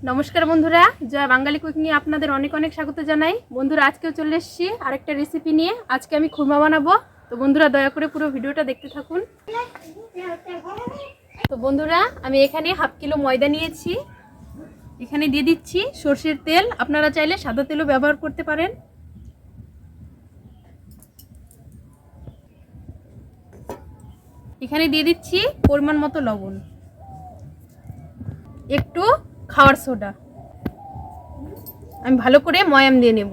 নমস্কার বন্ধুরা, জয় বাঙালি কুকিংয়ে আপনাদের অনেক অনেক স্বাগত জানাই। বন্ধুরা, আজকেও চলে এসেছি আরেকটা রেসিপি নিয়ে। আজকে আমি খুরমা বানাবো। তো বন্ধুরা, দয়া করে পুরো ভিডিওটা দেখতে থাকুন। তো বন্ধুরা, আমি এখানে হাফ কিলো ময়দা নিয়েছি। এখানে দিয়ে দিচ্ছি সরষের তেল, আপনারা চাইলে সাদা তেলও ব্যবহার করতে পারেন। এখানে দিয়ে দিচ্ছি পরিমাণ মতো লবণ, একটু খাওয়ার সোডা। আমি ভালো করে ময়াম দিয়ে নেব।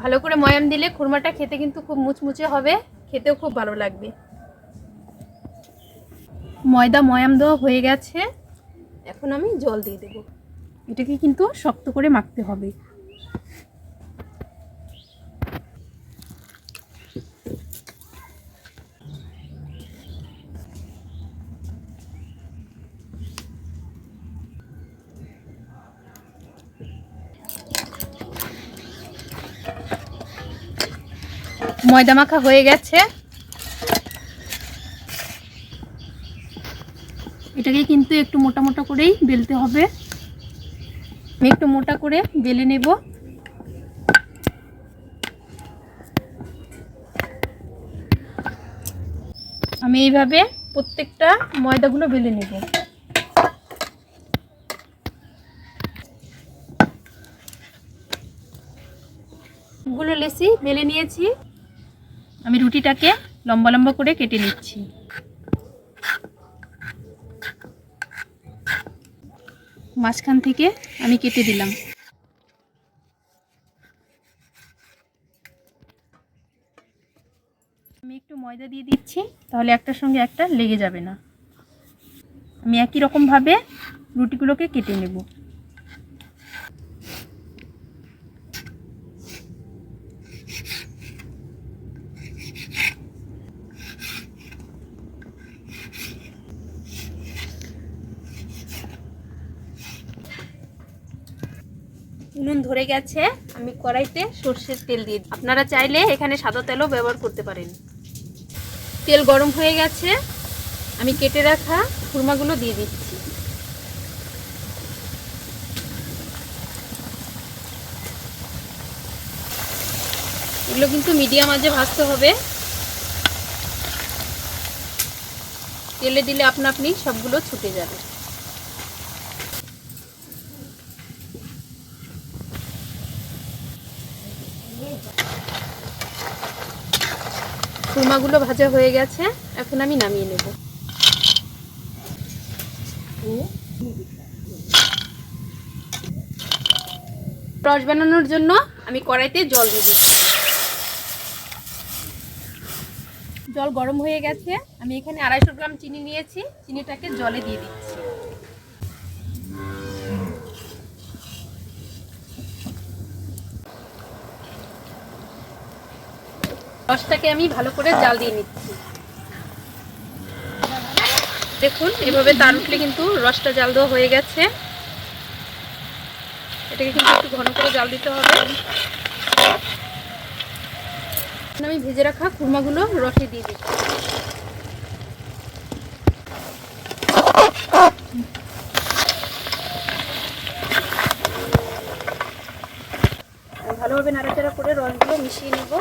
ভালো করে ময়াম দিলে খুরমাটা খেতে কিন্তু খুব মুচমুচে হবে, খেতেও খুব ভালো লাগবে। ময়দা ময়াম দেওয়া হয়ে গেছে, এখন আমি জল দিয়ে দেব। এটাকে কিন্তু শক্ত করে মাখতে হবে। ময়দা মাখা হয়ে গেছে, এটাকে কিন্তু একটু মোটা মোটা করেই বেলতে হবে। আমি একটু মোটা করে বেলে নেব। আমি এইভাবে প্রত্যেকটা ময়দাগুলো বেলে নেব। গুলো লেচি বেলে নিয়েছি। আমি রুটিটাকে লম্বা লম্বা করে কেটে নিচ্ছি। মাঝখান থেকে আমি কেটে দিলাম। আমি একটু ময়দা দিয়ে দিচ্ছি, তাহলে একটার সঙ্গে একটা লেগে যাবে না। আমি একই রকমভাবে রুটিগুলোকে কেটে নেব। নুন ধরে গেছে, আমি কড়াইতে সরষের তেল দিয়ে দিই। আপনারা চাইলে এখানে সাদা তেলও ব্যবহার করতে পারেন। তেল গরম হয়ে গেছে, আমি কেটে রাখা খুরমাগুলো দিয়ে দিচ্ছি। এগুলো কিন্তু মিডিয়াম আঁচে ভাজতে হবে। তেলে দিলে আপনা আপনি সবগুলো ছুটে যাবে। খুরমাগুলো ভাজা হয়ে গেছে, এখন আমি নামিয়ে নেব। রস বানানোর জন্য আমি কড়াইতে জল দিয়ে দিচ্ছি। জল গরম হয়ে গেছে, আমি এখানে 250 গ্রাম চিনি নিয়েছি। চিনিটাকে জলে দিয়ে দিচ্ছি। রসটাকে আমি ভালো করে জাল দিয়ে নিচ্ছি। দেখুন, এভাবে তার উঠলে কিন্তু রসটা জাল দেওয়া হয়ে গেছে। এটাকে কিন্তু একটু ঘন করে জাল দিতে হবে। আমি ভেজে রাখা খুরমাগুলো রসে দিয়ে দিচ্ছি। ভালোভাবে নাড়াচাড়া করে রসগুলো মিশিয়ে নেব।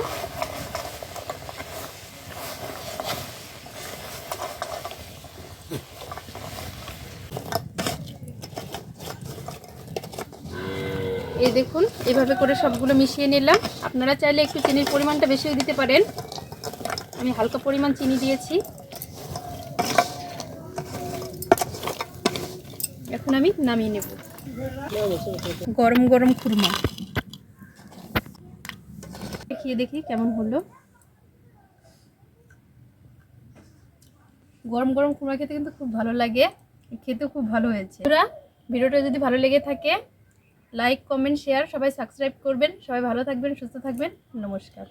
এই দেখুন, এইভাবে করে সবগুলো মিশিয়ে নিলাম। আপনারা চাইলে একটু চিনির পরিমাণটা বেশিও দিতে পারেন। আমি হালকা পরিমাণ চিনি দিয়েছি। এখন আমি নামিয়ে নেব। গরম গরম খুরমা দেখিয়ে দেখি কেমন হলো। গরম গরম খুরমা খেতে কিন্তু খুব ভালো লাগে, খেতেও খুব ভালো হয়েছে। ভিডিওটা যদি ভালো লেগে থাকে, লাইক কমেন্ট শেয়ার সবাই সাবস্ক্রাইব করবেন। সবাই ভালো থাকবেন, সুস্থ থাকবেন। নমস্কার।